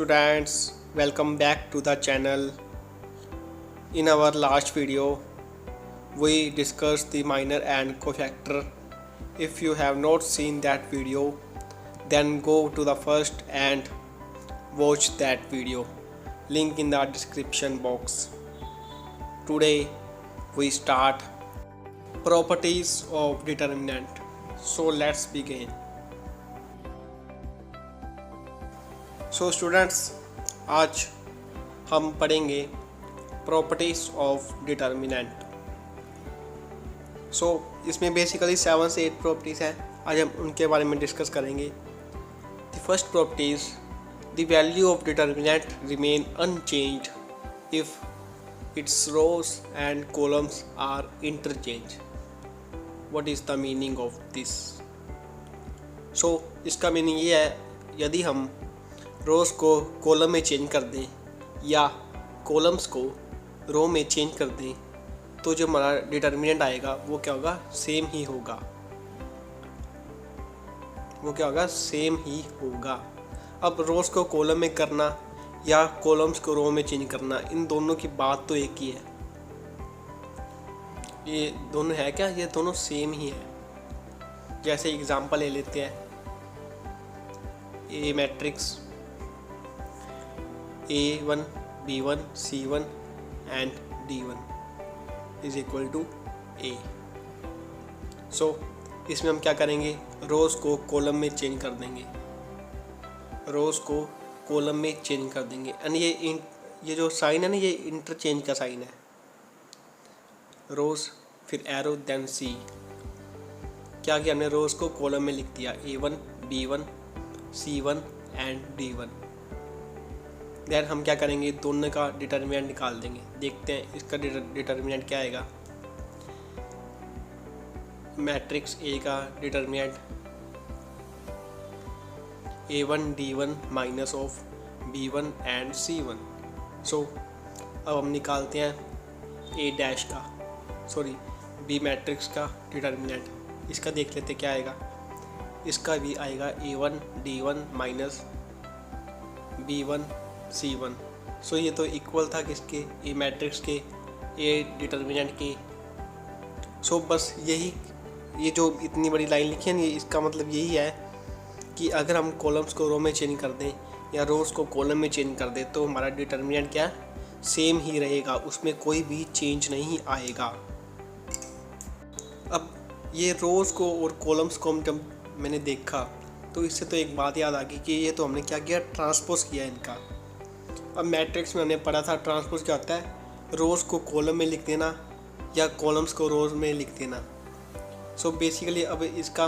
students, welcome back to the channel. In our last video, we discussed the minor and cofactor. If you have not seen that video, then go to the first and watch that video. Link in the description box. Today we start properties of determinant. So let's begin. So students, आज हम पढ़ेंगे properties of determinant. इसमें basically 7 से 8 properties हैं। आज हम उनके बारे में डिस्कस करेंगे। The first properties, the value of determinant remain unchanged if its rows and columns are interchange. What is the meaning of this? इसका मीनिंग ये है, यदि हम रोज़ को कॉलम में चेंज कर दें या कॉलम्स को रो में चेंज कर दें तो जो हमारा डिटर्मिनेंट आएगा वो क्या होगा? सेम ही होगा। सेम ही होगा। अब रोज़ को कॉलम में करना या कॉलम्स को रो में चेंज करना, इन दोनों की बात तो एक ही है। ये दोनों है क्या? ये दोनों सेम ही है। जैसे एग्जांपल ले लेते हैं, a matrix A1, B1, C1 and D1 is equal to A। इसमें हम क्या करेंगे? रोज़ को कॉलम में चेंज कर देंगे। एंड ये जो साइन है ना, ये इंटरचेंज का साइन है। रोज़ फिर एरो देन C। क्या किया हमने? रोज़ को कॉलम में लिख दिया, A1, B1, C1 and D1। Then हम क्या करेंगे? दोनों का डिटर्मिनेंट निकाल देंगे। देखते हैं इसका डिटर्मिनेंट क्या आएगा। मैट्रिक्स ए का determinant A1 D1 minus of B1 and C1। अब हम निकालते हैं B मैट्रिक्स का डिटर्मिनेंट। इसका देख लेते क्या आएगा। इसका भी आएगा A1 D1 minus B1 C1। ये तो इक्वल था किसके? ए मैट्रिक्स के, ए डिटर्मिनेंट के। बस यही, ये जो इतनी बड़ी लाइन लिखी है ना, इसका मतलब यही है कि अगर हम कॉलम्स को रो में चेंज कर दें या रोज़ को कॉलम में चेंज कर दें तो हमारा डिटर्मिनेंट क्या? सेम ही रहेगा, उसमें कोई भी चेंज नहीं आएगा। अब ये रोज़ को और कॉलम्स को जब मैंने देखा तो इससे तो एक बात याद आ गई कि ये तो हमने क्या किया? ट्रांसपोज किया इनका। अब मैट्रिक्स में हमने पढ़ा था ट्रांसपोज क्या होता है? रोज़ को कॉलम में लिख देना या कॉलम्स को रोज़ में लिख देना। बेसिकली अब इसका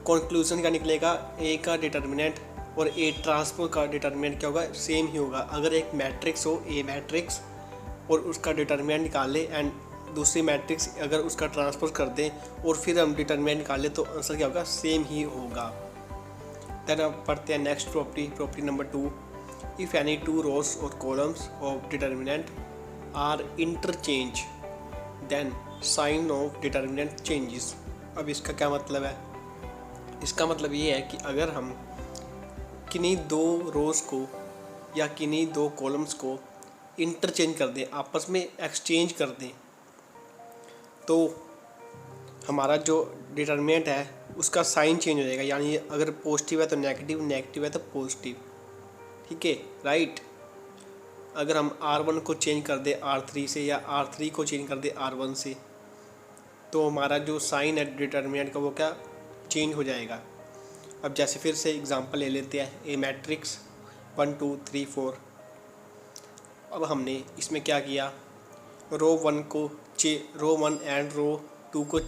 कंक्लूजन क्या निकलेगा? ए का डिटर्मिनेंट और ए ट्रांसपोज का डिटर्मिनेंट क्या होगा? सेम ही होगा। अगर एक मैट्रिक्स हो, ए मैट्रिक्स, और उसका डिटर्मिनेंट निकाल ले एंड दूसरी मैट्रिक्स अगर उसका ट्रांसपोज कर दें और फिर हम डिटर्मिनेंट निकाल ले तो आंसर क्या होगा? सेम ही होगा। देन अब पढ़ते हैं next property number 2। If any two rows or columns of determinant are interchange, then sign of determinant changes। अब इसका क्या मतलब है? इसका मतलब ये है कि अगर हम किन्हीं दो रोज़ को या किन्हीं दो कॉलम्स को इंटरचेंज कर दें, आपस में एक्सचेंज कर दें, तो हमारा जो डिटर्मिनेंट है उसका साइन चेंज हो जाएगा। यानी अगर पॉजिटिव है तो नेगेटिव, नेगेटिव है तो पॉजिटिव। ठीक है, राइट। अगर हम R1 को चेंज कर दे R3 से या R3 को चेंज कर दे R1 से तो हमारा जो साइन है डिटर्मिनेंट का वो क्या? चेंज हो जाएगा। अब जैसे फिर से एग्जांपल ले लेते हैं, ए मैट्रिक्स 1 2 3 4। अब हमने इसमें क्या किया? रो 1 एंड रो 2 को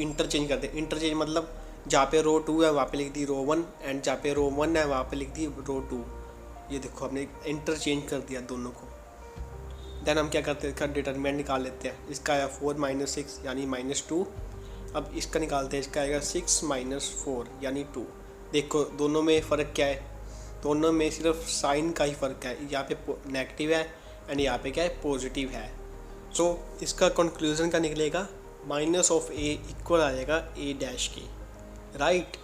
इंटरचेंज कर दे। इंटरचेंज मतलब जहाँ पे रो 2 है वहाँ पे लिख दी रो 1 एंड जहाँ पे रो 1 है वहाँ पे लिख दी रो 2। ये देखो हमने इंटरचेंज कर दिया दोनों को। देन हम क्या करते हैं? इसका डिटर्मिनेंट निकाल लेते हैं। इसका आया 4 - 6 यानी -2। अब इसका निकालते हैं, इसका आएगा 6 - 4 यानी 2। देखो दोनों में फ़र्क क्या है? दोनों में सिर्फ साइन का ही फ़र्क है। यहाँ पे नेगेटिव है एंड यहाँ पे क्या है? पॉजिटिव है। इसका कंक्लूजन क्या निकलेगा? माइनस ऑफ ए इक्वल आ जाएगा A डैश के, राइट।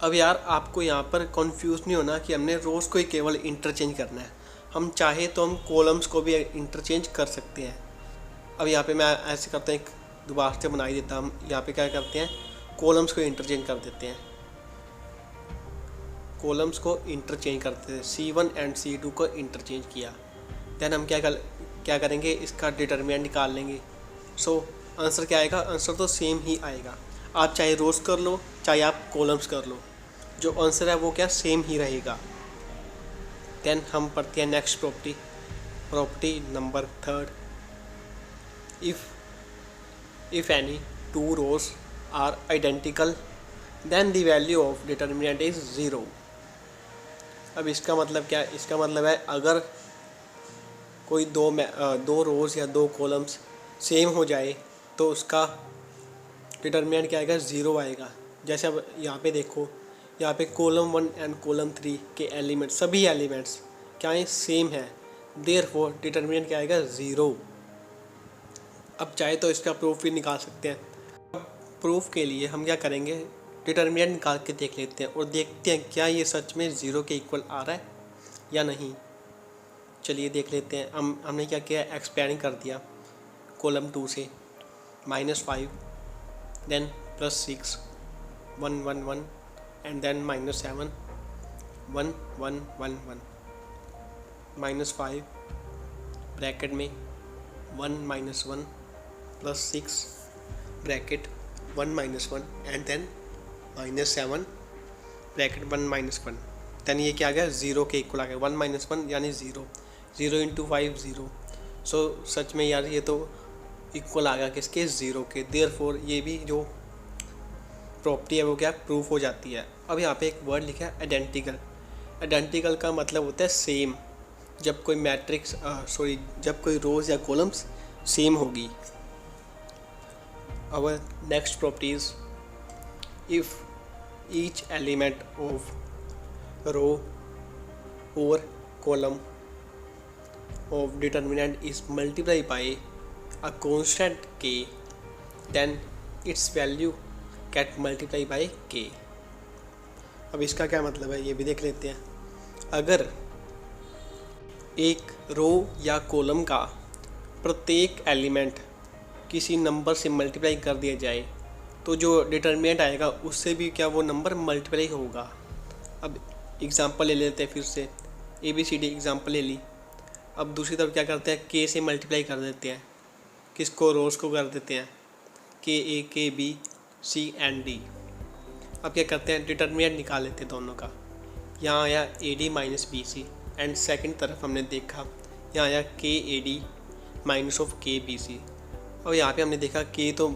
अब यार आपको यहाँ पर कंफ्यूज नहीं होना कि हमने रोज़ को ही केवल इंटरचेंज करना है, हम चाहे तो हम कॉलम्स को भी इंटरचेंज कर सकते हैं। अब यहाँ पे मैं ऐसे करते हैं, दोबारा से बनाई देता, हम यहाँ पे क्या करते हैं, कॉलम्स को इंटरचेंज कर देते हैं, कॉलम्स को इंटरचेंज करते हैं, C1 एंड C2 को इंटरचेंज किया। देन हम क्या करेंगे, इसका डिटरमिनेंट निकाल लेंगे। सो आंसर क्या आएगा, आंसर तो सेम ही आएगा, आप चाहे रोज़ कर लो चाहे आप कॉलम्स कर लो, जो आंसर है वो क्या सेम ही रहेगा। देन हम पढ़ते हैं next property, property number 3, if any two rows are identical then the value of determinant is 0। अब इसका मतलब क्या है, इसका मतलब है अगर कोई दो रोज़ या दो कॉलम्स सेम हो जाए तो उसका डिटरमिनेंट क्या आएगा, 0 आएगा। जैसे अब यहाँ पे देखो, यहाँ पे कॉलम 1 एंड कॉलम 3 के एलिमेंट्स, सभी एलिमेंट्स क्या है, सेम है, देयरफॉर डिटरमिनेंट क्या आएगा, 0। अब चाहे तो इसका प्रूफ भी निकाल सकते हैं। अब प्रूफ के लिए हम क्या करेंगे, डिटरमिनेंट निकाल के देख लेते हैं और देखते हैं क्या ये सच में 0 के इक्वल आ रहा है या नहीं। चलिए देख लेते हैं। हमने क्या किया, एक्सपेंड कर दिया कॉलम 2 से -5, देन +6, 1 1 1 एंड देन -7, 1 1 1 1, -5 ब्रैकेट में 1 -1 +6 bracket 1 -1 and then -7 bracket 1 -1, then ये क्या आ गया, 0 के इक्वल आ गया, 1 -1 यानी 0, 0 × 5 0। सो सच में यार ये तो इक्वल आ गया किसके, 0 के, देयरफॉर ये भी जो प्रॉपर्टी है वो क्या प्रूफ हो जाती है। अब यहाँ पे एक वर्ड लिखा है आइडेंटिकल। आइडेंटिकल का मतलब होता है सेम, जब कोई मैट्रिक्स जब कोई रोज या कॉलम्स सेम होगी। Our next property is if each element of row और column of determinant is multiplied by a constant k, then its value get multiplied by k। अब इसका क्या मतलब है ये भी देख लेते हैं। अगर एक रो या कॉलम का प्रत्येक एलिमेंट किसी नंबर से मल्टीप्लाई कर दिया जाए तो जो डिटरमिनेंट आएगा उससे भी क्या वो नंबर मल्टीप्लाई होगा। अब एग्जांपल ले लेते हैं, फिर से ABCD एग्जांपल ले ली। अब दूसरी तरफ क्या करते हैं, के से मल्टीप्लाई कर देते हैं, किसको, रोज़ को कर देते हैं, KA KB C and D। अब क्या करते हैं, डिटरमिनेंट निकाल लेते हैं दोनों का। यहाँ आया AD - BC एंड सेकंड तरफ हमने देखा यहाँ आया KAD - KBC। अब यहाँ पे हमने देखा K तो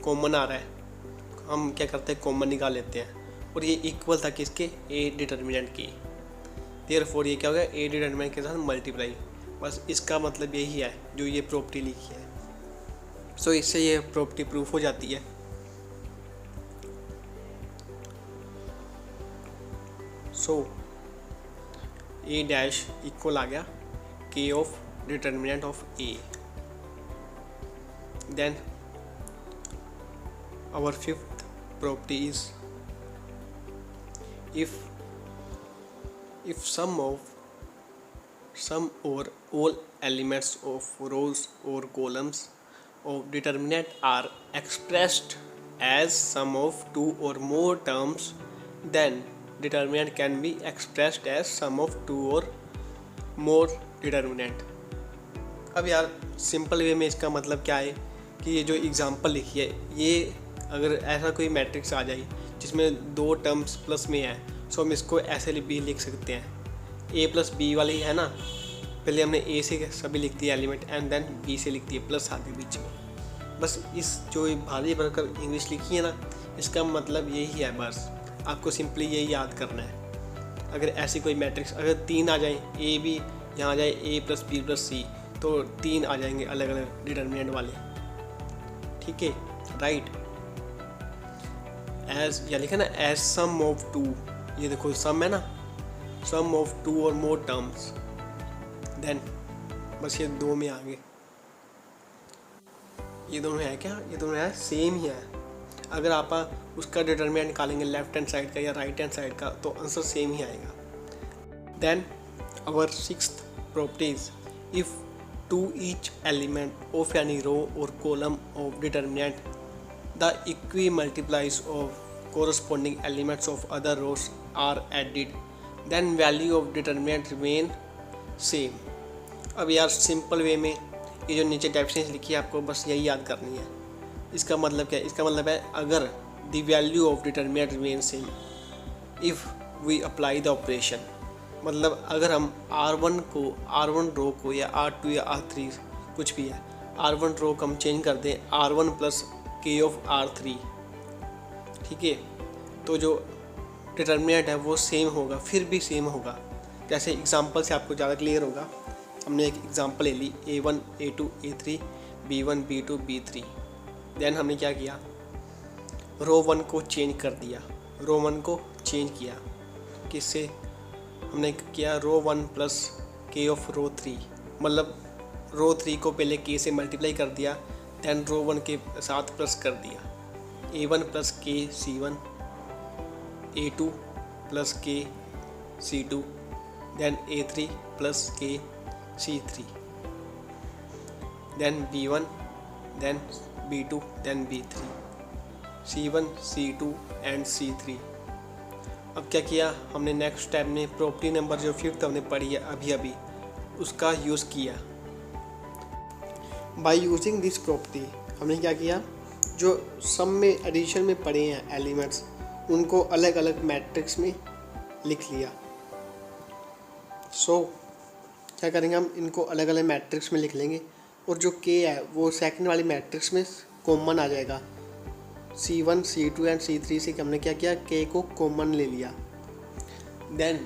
कॉमन आ रहा है, हम क्या करते हैं, कॉमन निकाल लेते हैं और ये इक्वल था किसके, A डिटरमिनेंट के, देयरफॉर ये क्या हो गया, A डिटरमिनेंट के साथ मल्टीप्लाई। बस इसका मतलब यही है जो ये प्रॉपर्टी लिखी है। सो इससे ये प्रॉपर्टी प्रूफ हो जाती है। सो A' इक्वल आ गया K of determinant of A। Then our fifth property is if some or all elements of rows or columns of determinant are expressed as sum of two or more terms, then determinant can be expressed as sum of two or more determinant। अब यार simple way में इसका मतलब क्या है कि ये जो एग्जांपल लिखी है, ये अगर ऐसा कोई मैट्रिक्स आ जाए जिसमें दो टर्म्स प्लस में है, सो हम इसको ऐसे भी लिख सकते हैं, A + B वाली है ना, पहले हमने A से सभी लिख दिया एलिमेंट एंड देन B से लिख दिया प्लस आगे बीच में। बस इस जो भारी भरकर इंग्लिश लिखी है ना, इसका मतलब यही है, बस आपको सिंपली यही याद करना है। अगर ऐसी कोई मैट्रिक्स अगर 3 आ जाए, A B यहाँ आ जाए A + B + C, तो 3 आ जाएंगे अलग अलग डिटरमिनेंट वाले, ठीक है, राइट। एज या लिखा ना, एज सम ऑफ 2, ये देखो सम है ना, सम ऑफ 2 और मोर टर्म्स, देन बस ये 2 में आ गए। ये दोनों है क्या, ये दोनों है सेम ही है। अगर आप उसका डिटरमिनेंट निकालेंगे लेफ्ट हैंड साइड का या राइट हैंड साइड का तो आंसर सेम ही आएगा। Then our sixth properties, if to each element of any row or column of determinant the equi-multiplies of corresponding elements of other rows are added then value of determinant remain same। अब यार simple way में ये जो नीचे definition लिखी है आपको बस यही याद करनी है। इसका मतलब क्या है? इसका मतलब है अगर the value of determinant remain same if we apply the operation, मतलब अगर हम R1 रो को या R2 या R3 कुछ भी है, R1 रो को हम चेंज कर दें R1 plus K of R3, ठीक है, तो जो डिटरमिनेंट है वो सेम होगा, फिर भी सेम होगा। जैसे एग्जांपल से आपको ज़्यादा क्लियर होगा। हमने एक एग्जांपल ले ली A1 A2 A3 B1 B2 B3। Then हमने क्या किया, रो 1 को चेंज कर दिया, रो 1 को चेंज किया किससे? हमने किया रो 1 प्लस K ऑफ रो 3, मतलब रो 3 को पहले K से मल्टीप्लाई कर दिया, दैन रो 1 के साथ प्लस कर दिया, A1 plus K C1 A2 plus K C2 then A3 plus K C3 then B1 then B2 then B3 C1 C2 and C3। अब क्या किया हमने, नेक्स्ट स्टेप में प्रॉपर्टी नंबर जो 5th हमने पढ़ी है अभी अभी उसका यूज़ किया। बाय यूजिंग दिस प्रॉपर्टी हमने क्या किया, जो सम में एडिशन में पढ़े हैं एलिमेंट्स उनको अलग अलग मैट्रिक्स में लिख लिया। सो क्या करेंगे, हम इनको अलग अलग मैट्रिक्स में लिख लेंगे और जो K है वो सेकंड वाली मैट्रिक्स में कॉमन आ जाएगा। C1 C2 एंड C3 से हमने क्या किया, K को कॉमन ले लिया। देन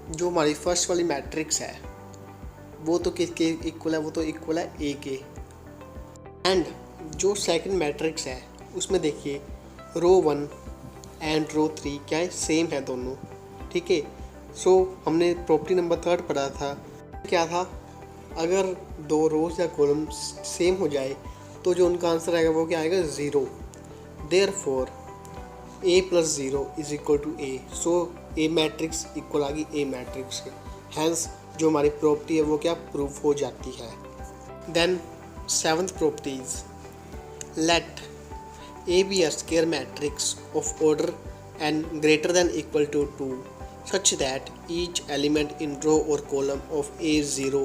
जो हमारी फर्स्ट वाली मैट्रिक्स है वो तो किसके इक्वल है, वो तो इक्वल है A के। एंड जो सेकंड मैट्रिक्स है उसमें देखिए रो 1 एंड रो 3 क्या है, सेम है दोनों, ठीक है। सो हमने प्रॉपर्टी नंबर 3 पढ़ा था, क्या था, अगर दो रोज या कॉलम सेम हो जाए तो जो उनका आंसर आएगा वो क्या आएगा, 0। Therefore A plus 0 is equal to A। So A matrix equal आ गई A मैट्रिक्स के, हैंस जो हमारी प्रॉपर्टी है वो क्या प्रूफ हो जाती है। Then 7th properties, let A be a square matrix of order n greater than equal to 2 such that each element in row or column of A is 0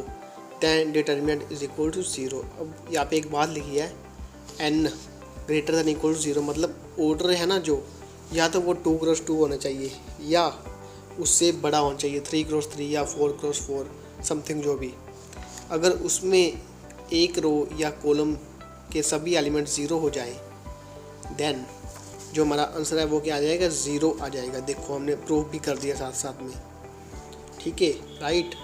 then determinant is equal to 0। अब यहाँ पे एक बात लिखी है n greater than equal to 0, मतलब order है ना जो, या तो वो 2x2 होना चाहिए या उससे बड़ा होना चाहिए, 3x3 या 4x4 समथिंग जो भी। अगर उसमें एक रो या कॉलम के सभी एलिमेंट 0 हो जाए देन जो हमारा आंसर है वो क्या आ जाएगा, 0 आ जाएगा। देखो हमने प्रूफ भी कर दिया साथ साथ में, ठीक है, राइट।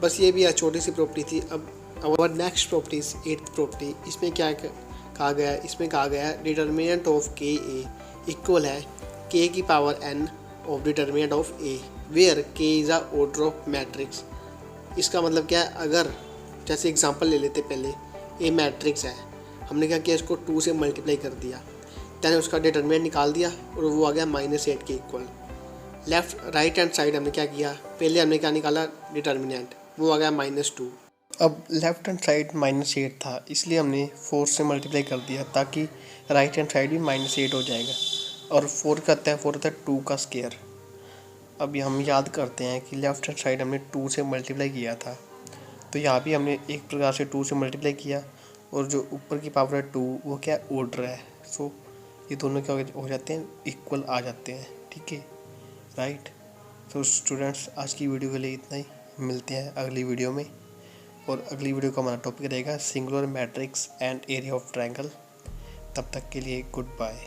बस ये भी छोटी सी प्रॉपर्टी थी। अब our next properties 8th property, इसमें क्या कहा गया है, इसमें कहा गया है determinant of K A equal है K की power n of determinant of A where K is a order of matrix. इसका मतलब क्या है, अगर जैसे एग्जांपल ले लेते पहले, A मैट्रिक्स है, हमने क्या किया, इसको 2 से मल्टीप्लाई कर दिया, दैन उसका डिटर्मिनेंट निकाल दिया और वो आ गया -8 के equal. Left right hand side हमने क्या किया, पहले हमने क्या निकाला डिटर्मिनेंट, वो आ गया -2। अब लेफ्ट हैंड साइड -8 था इसलिए हमने 4 से मल्टीप्लाई कर दिया ताकि राइट हैंड साइड भी -8 हो जाएगा। और 4 का होता है 2 का स्क्वायर। अब हम याद करते हैं कि लेफ्ट हैंड साइड हमने 2 से मल्टीप्लाई किया था, तो यहाँ भी हमने एक प्रकार से 2 से मल्टीप्लाई किया और जो ऊपर की पावर है 2 वो क्या ऑर्डर है। सो ये दोनों क्या हो जाते हैं, इक्वल आ जाते हैं, ठीक है, राइट। तो स्टूडेंट्स आज की वीडियो के लिए इतना ही, मिलते हैं अगली वीडियो में। और अगली वीडियो का हमारा टॉपिक रहेगा singular matrix and area of triangle. तब तक के लिए गुड बाय।